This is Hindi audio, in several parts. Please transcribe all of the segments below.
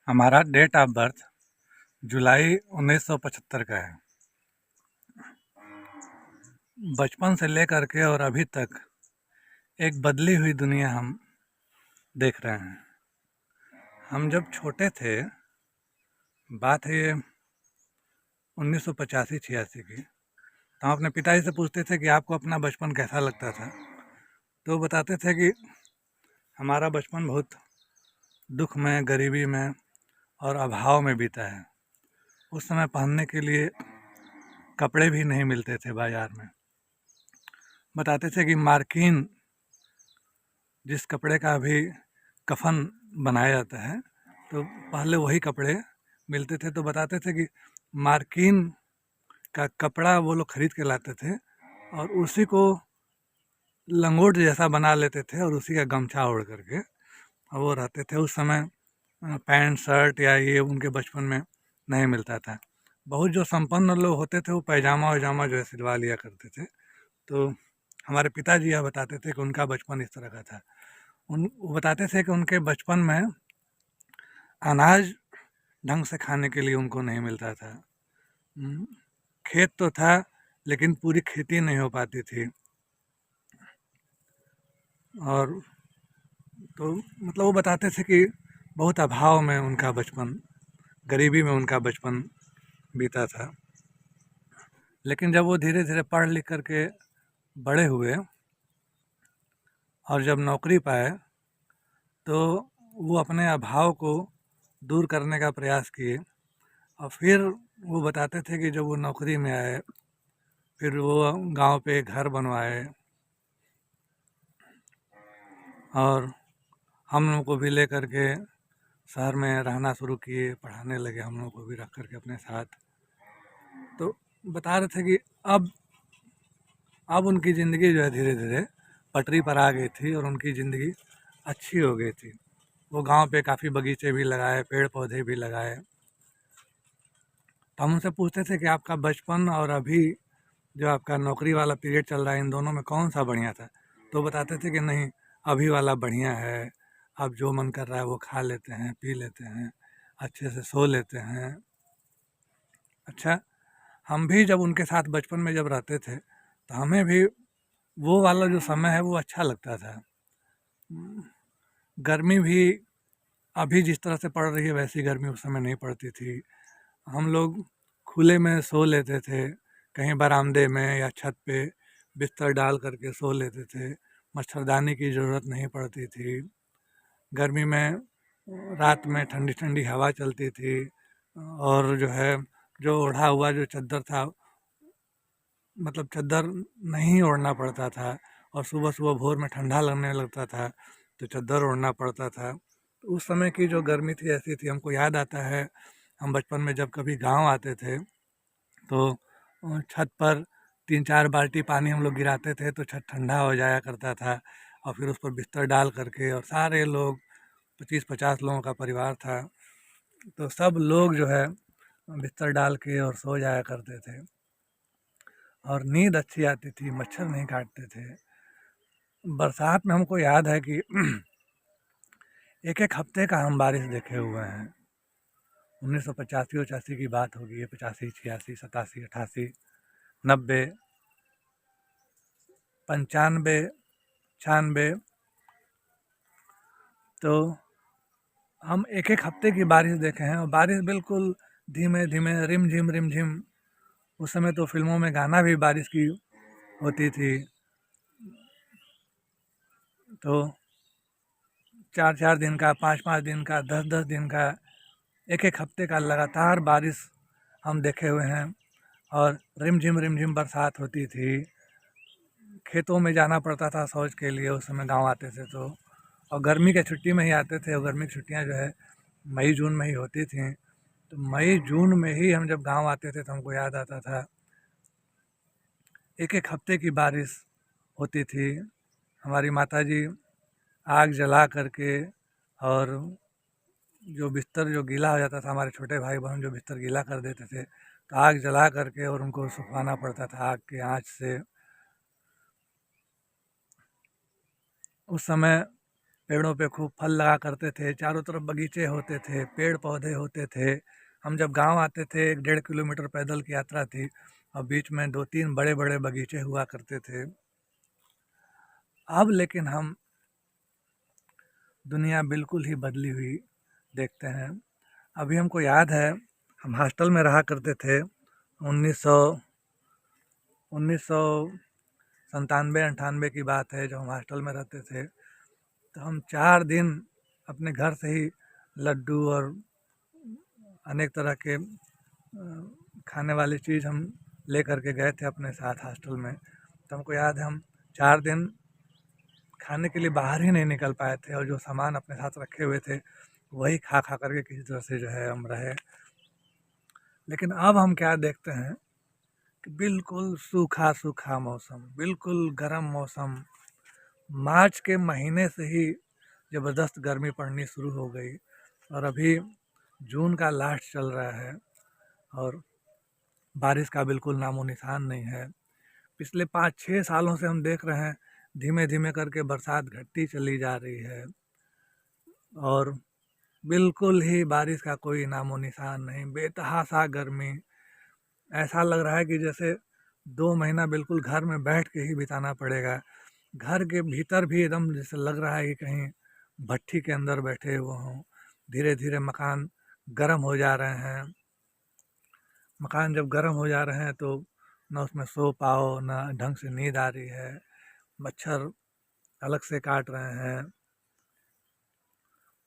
हमारा डेट ऑफ बर्थ जुलाई 1975 का है। बचपन से लेकर के और अभी तक एक बदली हुई दुनिया हम देख रहे हैं। हम जब छोटे थे, बात है ये 1985-86 की, तो हम अपने पिताजी से पूछते थे कि आपको अपना बचपन कैसा लगता था। तो वो बताते थे कि हमारा बचपन बहुत दुख में, गरीबी में और अभाव में बीता है। उस समय पहनने के लिए कपड़े भी नहीं मिलते थे बाज़ार में। बताते थे कि मार्किन जिस कपड़े का अभी कफन बनाया जाता है, तो पहले वही कपड़े मिलते थे। तो बताते थे कि मार्किन का कपड़ा वो लोग खरीद के लाते थे और उसी को लंगोट जैसा बना लेते थे और उसी का गमछा ओढ़ करके वो रहते थे। उस समय पैंट शर्ट या ये उनके बचपन में नहीं मिलता था। बहुत जो संपन्न लोग होते थे वो पैजामा वैजामा जो है सिलवा लिया करते थे। तो हमारे पिताजी यह बताते थे कि उनका बचपन इस तरह का था। वो बताते थे कि उनके बचपन में अनाज ढंग से खाने के लिए उनको नहीं मिलता था। खेत तो था लेकिन पूरी खेती नहीं हो पाती थी। और तो मतलब वो बताते थे कि बहुत अभाव में उनका बचपन, गरीबी में उनका बचपन बीता था। लेकिन जब वो धीरे धीरे पढ़ लिख करके बड़े हुए और जब नौकरी पाए, तो वो अपने अभाव को दूर करने का प्रयास किए। और फिर वो बताते थे कि जब वो नौकरी में आए, फिर वो गांव पे घर बनवाए और हम लोगों को भी ले करके शहर में रहना शुरू किए, पढ़ाने लगे हम लोगों को भी रख करके अपने साथ। तो बता रहे थे कि अब उनकी ज़िंदगी जो है धीरे धीरे पटरी पर आ गई थी और उनकी ज़िंदगी अच्छी हो गई थी। वो गांव पे काफ़ी बगीचे भी लगाए, पेड़ पौधे भी लगाए। तो हम उनसे पूछते थे कि आपका बचपन और अभी जो आपका नौकरी वाला पीरियड चल रहा है, इन दोनों में कौन सा बढ़िया था। तो बताते थे कि नहीं, अभी वाला बढ़िया है। अब जो मन कर रहा है वो खा लेते हैं, पी लेते हैं, अच्छे से सो लेते हैं। अच्छा, हम भी जब उनके साथ बचपन में जब रहते थे, तो हमें भी वो वाला जो समय है वो अच्छा लगता था। गर्मी भी अभी जिस तरह से पड़ रही है वैसी गर्मी उस समय नहीं पड़ती थी। हम लोग खुले में सो लेते थे, कहीं बरामदे में या छत पे बिस्तर डाल करके सो लेते थे। मच्छरदानी की ज़रूरत नहीं पड़ती थी। गर्मी में रात में ठंडी ठंडी हवा चलती थी और जो है, जो ओढ़ा हुआ जो चद्दर था, मतलब चद्दर नहीं ओढ़ना पड़ता था। और सुबह सुबह भोर में ठंडा लगने लगता था तो चद्दर ओढ़ना पड़ता था। तो उस समय की जो गर्मी थी ऐसी थी। हमको याद आता है, हम बचपन में जब कभी गांव आते थे तो छत पर 3-4 बाल्टी पानी हम लोग गिराते थे तो छत ठंडा हो जाया करता था। और फिर उस पर बिस्तर डाल करके, और सारे लोग 25-50 लोगों का परिवार था, तो सब लोग जो है बिस्तर डाल के और सो जाया करते थे और नींद अच्छी आती थी, मच्छर नहीं काटते थे। बरसात में हमको याद है कि एक एक हफ्ते का हम बारिश देखे हुए हैं। 1985-86 की बात होगी ये, 85-86, 87-88, 90, 95, 96। तो हम एक एक हफ्ते की बारिश देखे हैं और बारिश बिल्कुल धीमे धीमे, रिम झिम। उस समय तो फिल्मों में गाना भी बारिश की होती थी। तो 4-4 दिन का, 5-5 दिन का, 10-10 दिन का, एक एक हफ्ते का लगातार बारिश हम देखे हुए हैं। और रिम झिम बरसात होती थी। खेतों में जाना पड़ता था शौच के लिए, उस समय गांव आते थे तो। और गर्मी के छुट्टी में ही आते थे और गर्मी की छुट्टियां जो है मई जून में ही होती थी। तो मई जून में ही हम जब गांव आते थे तो हमको याद आता था एक एक हफ्ते की बारिश होती थी। हमारी माताजी आग जला करके, और जो बिस्तर जो गीला हो जाता था, हमारे छोटे भाई बहन जो बिस्तर गीला कर देते थे, तो आग जला करके और उनको सुखाना पड़ता था आग की आँच से। उस समय पेड़ों पे खूब फल लगा करते थे, चारों तरफ बगीचे होते थे, पेड़ पौधे होते थे। हम जब गांव आते थे 1-1.5 किलोमीटर पैदल की यात्रा थी और बीच में 2-3 बड़े बड़े बगीचे हुआ करते थे। अब लेकिन हम दुनिया बिल्कुल ही बदली हुई देखते हैं। अभी हमको याद है, हम हॉस्टल में रहा करते थे। 1997-98 की बात है, जब हम हॉस्टल में रहते थे। तो हम 4 दिन अपने घर से ही लड्डू और अनेक तरह के खाने वाली चीज़ हम ले करके गए थे अपने साथ हॉस्टल में। तो हमको याद है, हम 4 दिन खाने के लिए बाहर ही नहीं निकल पाए थे और जो सामान अपने साथ रखे हुए थे वही खा खा करके किसी तरह से जो है हम रहे। लेकिन अब हम क्या देखते हैं कि बिल्कुल सूखा सूखा मौसम, बिल्कुल गर्म मौसम। मार्च के महीने से ही ज़बरदस्त गर्मी पड़नी शुरू हो गई और अभी जून का लास्ट चल रहा है और बारिश का बिल्कुल नामो निशान नहीं है। पिछले 5-6 सालों से हम देख रहे हैं, धीमे धीमे करके बरसात घटती चली जा रही है और बिल्कुल ही बारिश का कोई नामो निशान नहीं। बेतहासा गर्मी, ऐसा लग रहा है कि जैसे 2 महीना बिल्कुल घर में बैठ के ही बिताना पड़ेगा। घर के भीतर भी एकदम जैसे लग रहा है कि कहीं भट्ठी के अंदर बैठे हुए हों। धीरे धीरे मकान गर्म हो जा रहे हैं। मकान जब गर्म हो जा रहे हैं तो ना उसमें सो पाओ, ना ढंग से नींद आ रही है। मच्छर अलग से काट रहे हैं।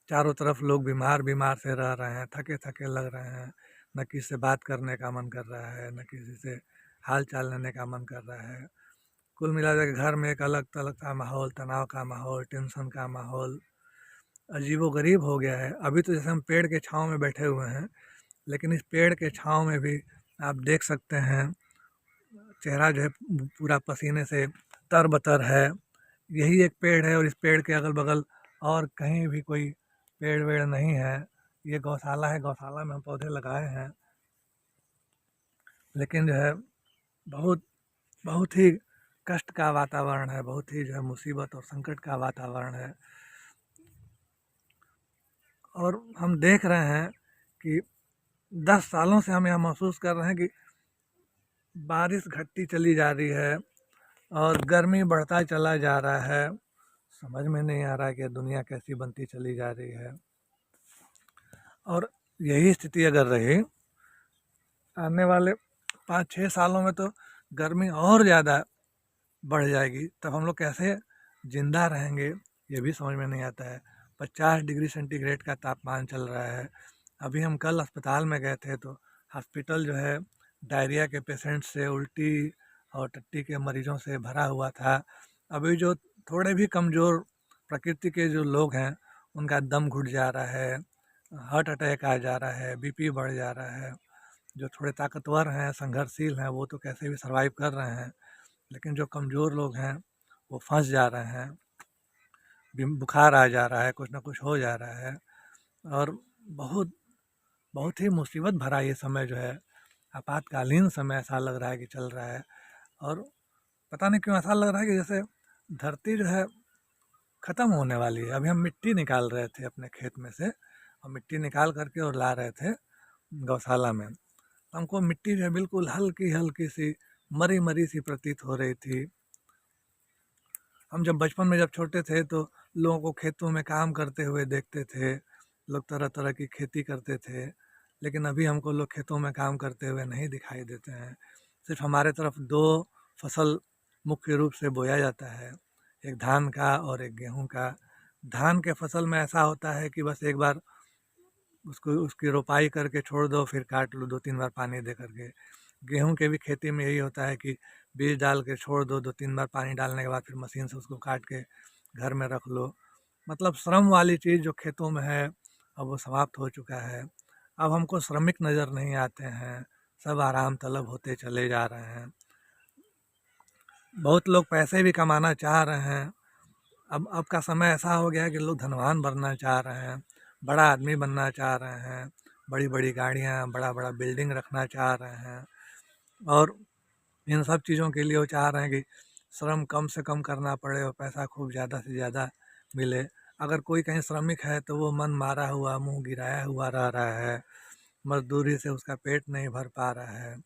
चारों तरफ लोग बीमार बीमार से रह रहे हैं, थके थके लग रहे हैं। न किसी से बात करने का मन कर रहा है, न किसी से हाल चाल लेने का मन कर रहा है। कुल मिला के घर में एक अलग तलग का माहौल, तनाव का माहौल, टेंशन का माहौल अजीबो गरीब हो गया है। अभी तो जैसे हम पेड़ के छाँव में बैठे हुए हैं, लेकिन इस पेड़ के छाँव में भी आप देख सकते हैं चेहरा जो है पूरा पसीने से तरबतर है। यही एक पेड़ है और इस पेड़ के अगल बगल और कहीं भी कोई पेड़ वेड़ नहीं है। ये गौशाला है, गौशाला में हम पौधे लगाए हैं, लेकिन जो है बहुत बहुत ही कष्ट का वातावरण है, बहुत ही जो है मुसीबत और संकट का वातावरण है। और हम देख रहे हैं कि 10 सालों से हम यह महसूस कर रहे हैं कि बारिश घटती चली जा रही है और गर्मी बढ़ता चला जा रहा है। समझ में नहीं आ रहा है कि दुनिया कैसी बनती चली जा रही है। और यही स्थिति अगर रही आने वाले 5-6 सालों में तो गर्मी और ज़्यादा बढ़ जाएगी। तब हम लोग कैसे ज़िंदा रहेंगे ये भी समझ में नहीं आता है। 50 डिग्री सेंटीग्रेड का तापमान चल रहा है। अभी हम कल अस्पताल में गए थे तो हॉस्पिटल जो है डायरिया के पेशेंट से, उल्टी और टट्टी के मरीजों से भरा हुआ था। अभी जो थोड़े भी कमज़ोर प्रकृति के जो लोग हैं उनका दम घुट जा रहा है, हार्ट अटैक आ जा रहा है, बीपी बढ़ जा रहा है। जो थोड़े ताकतवर हैं, संघर्षशील हैं, वो तो कैसे भी सर्वाइव कर रहे हैं, लेकिन जो कमज़ोर लोग हैं वो फंस जा रहे हैं। बुखार आ जा रहा है, कुछ ना कुछ हो जा रहा है और बहुत बहुत ही मुसीबत भरा ये समय जो है, आपातकालीन समय ऐसा लग रहा है कि चल रहा है। और पता नहीं क्यों ऐसा लग रहा है कि जैसे धरती जो है ख़त्म होने वाली है। अभी हम मिट्टी निकाल रहे थे अपने खेत में से और मिट्टी निकाल करके और ला रहे थे गौशाला में। हमको मिट्टी जो है बिल्कुल हल्की हल्की सी, मरी मरी सी प्रतीत हो रही थी। हम जब बचपन में जब छोटे थे तो लोगों को खेतों में काम करते हुए देखते थे, लोग तरह तरह की खेती करते थे। लेकिन अभी हमको लोग खेतों में काम करते हुए नहीं दिखाई देते हैं। सिर्फ हमारे तरफ 2 फसल मुख्य रूप से बोया जाता है, एक धान का और एक गेहूं का। धान के फसल में ऐसा होता है कि बस एक बार उसको उसकी रोपाई करके छोड़ दो, फिर काट लो 2-3 बार पानी दे करके। गेहूं के भी खेती में यही होता है कि बीज डाल के छोड़ दो, 2-3 बार पानी डालने के बाद फिर मशीन से उसको काट के घर में रख लो। मतलब श्रम वाली चीज़ जो खेतों में है अब वो समाप्त हो चुका है। अब हमको श्रमिक नज़र नहीं आते हैं, सब आराम तलब होते चले जा रहे हैं। बहुत लोग पैसे भी कमाना चाह रहे हैं। अब का समय ऐसा हो गया है कि लोग धनवान बनना चाह रहे हैं, बड़ा आदमी बनना चाह रहे हैं, बड़ी बड़ी गाड़ियाँ, बड़ा बड़ा बिल्डिंग रखना चाह रहे हैं। और इन सब चीज़ों के लिए वो चाह रहे हैं कि श्रम कम से कम करना पड़े और पैसा खूब ज़्यादा से ज़्यादा मिले। अगर कोई कहीं श्रमिक है तो वो मन मारा हुआ, मुंह गिराया हुआ रह रहा है, मजदूरी से उसका पेट नहीं भर पा रहा है।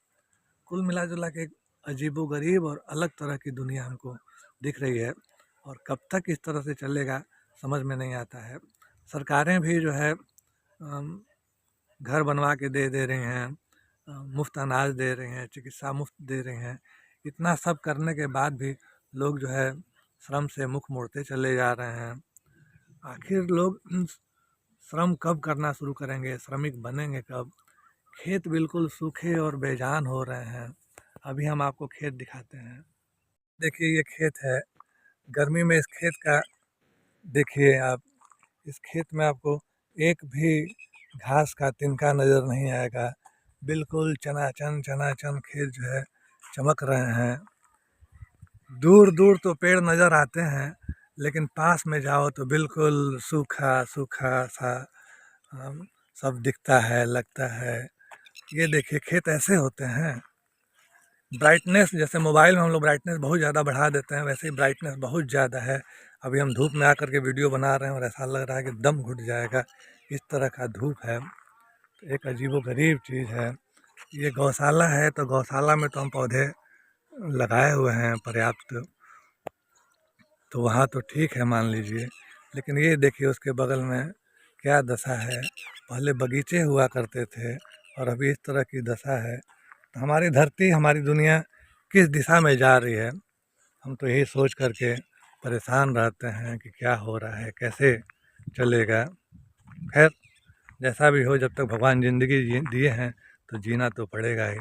कुल मिला जुला के एक अजीबोगरीब और अलग तरह की दुनिया हमको दिख रही है, और कब तक इस तरह से चलेगा समझ में नहीं आता है। सरकारें भी जो है घर बनवा के दे रही हैं, मुफ्त अनाज दे रही हैं, चिकित्सा मुफ्त दे रही हैं। इतना सब करने के बाद भी लोग जो है श्रम से मुख मोड़ते चले जा रहे हैं। आखिर लोग श्रम कब करना शुरू करेंगे, श्रमिक बनेंगे कब? खेत बिल्कुल सूखे और बेजान हो रहे हैं। अभी हम आपको खेत दिखाते हैं। देखिए ये खेत है, गर्मी में इस खेत का देखिए आप, इस खेत में आपको एक भी घास का तिनका नज़र नहीं आएगा। बिल्कुल चनाचन चनाचन खेत जो है चमक रहे हैं। दूर दूर तो पेड़ नज़र आते हैं, लेकिन पास में जाओ तो बिल्कुल सूखा सूखा सा सब दिखता है, लगता है। ये देखिए खेत ऐसे होते हैं। ब्राइटनेस, जैसे मोबाइल में हम लोग ब्राइटनेस बहुत ज़्यादा बढ़ा देते हैं, वैसे ही ब्राइटनेस बहुत ज़्यादा है। अभी हम धूप में आकर के वीडियो बना रहे हैं और ऐसा लग रहा है कि दम घुट जाएगा, इस तरह का धूप है। तो एक अजीबोगरीब चीज़ है। ये गौशाला है, तो गौशाला में तो हम पौधे लगाए हुए हैं पर्याप्त, तो वहाँ तो ठीक है मान लीजिए। लेकिन ये देखिए उसके बगल में क्या दशा है। पहले बगीचे हुआ करते थे और अभी इस तरह की दशा है। तो हमारी धरती, हमारी दुनिया किस दिशा में जा रही है, हम तो यही सोच करके परेशान रहते हैं कि क्या हो रहा है, कैसे चलेगा। खैर जैसा भी हो, जब तक भगवान ज़िंदगी दिए हैं तो जीना तो पड़ेगा ही।